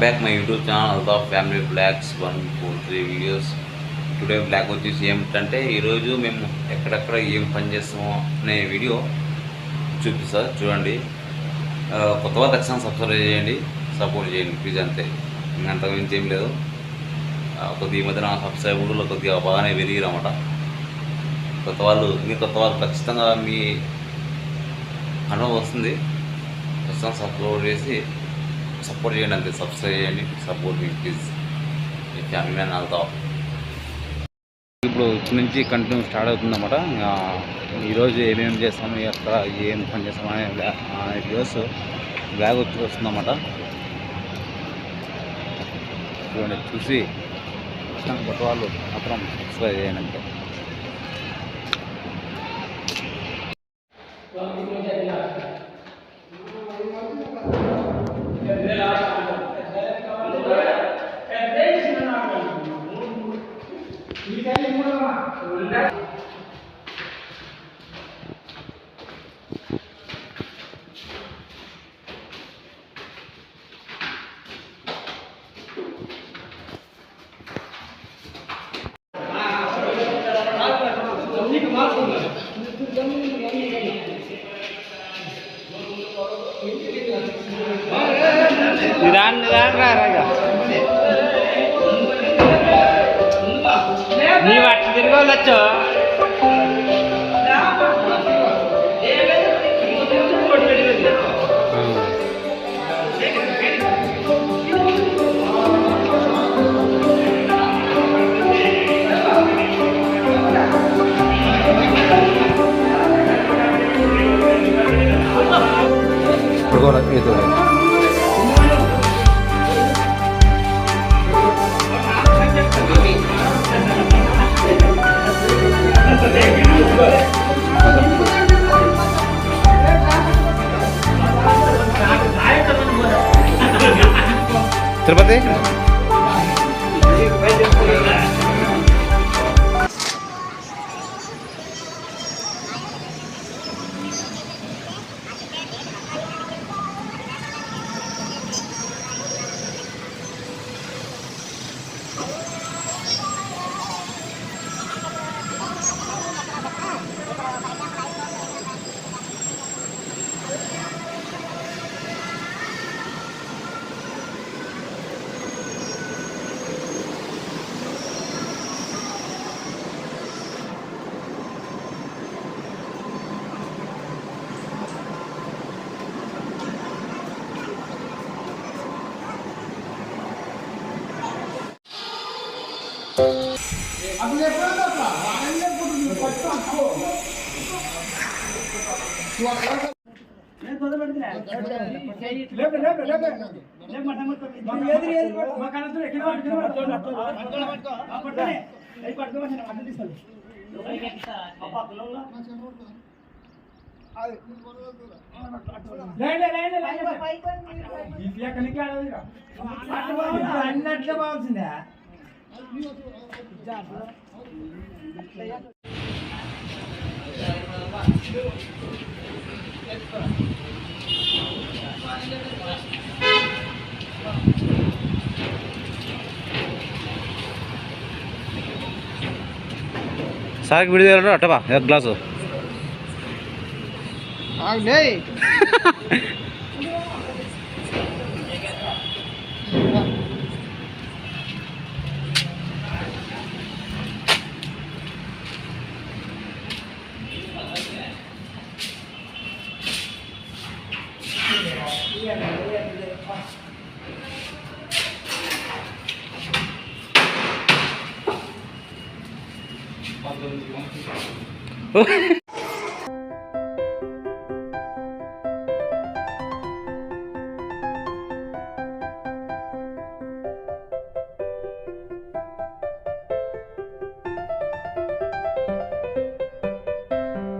Back my YouTube channel Altaf Family Vlogs 143 videos. Today blog వచ్చేసి ఏమిటంటే ఈరోజు మేము ఎక్కడెక్కడ ఏం పని చేస్తామో అనే వీడియో చూపిస్తా చూడండి. కొత్త వాళ్ళు ఖచ్చితంగా సబ్స్క్రైబ్ చేయండి, సపోర్ట్ చేయండి ప్లీజ్, అంతే. ఇంకంతకు మించి ఏం లేదు. కొద్దిగా ఈ మధ్యన సబ్స్క్రైబర్లు కొద్దిగా బాగానే పెరిగిరన్నమాట. కొత్త వాళ్ళు ఖచ్చితంగా మీ అనుభవం వస్తుంది, ఖచ్చితంగా సపోర్ట్ చేసి సపోర్ట్ చేయండి, అంతే. సబ్స్క్రైబ్ చేయండి, support me please. Me family man Altaf. ఇప్పుడు ఇప్పటి నుంచి కంటిన్యూ స్టార్ట్ అవుతుందన్నమాట. ఈరోజు ఏమేమి చేస్తాము, ఎక్కడ ఏం పని చేస్తాము అనే వీడియోస్ బ్లాగ్ వస్తుందన్నమాట. చూడండి, చూసి కొత్త వాళ్ళు మాత్రం సబ్స్క్రైబ్ చేయండి, అంతే. నిదాన్ రాగా నీ వాటి తిరగవచ్చు. itu Tirupati. సార్కి విడిది అట్టబా ఒక గ్లాసు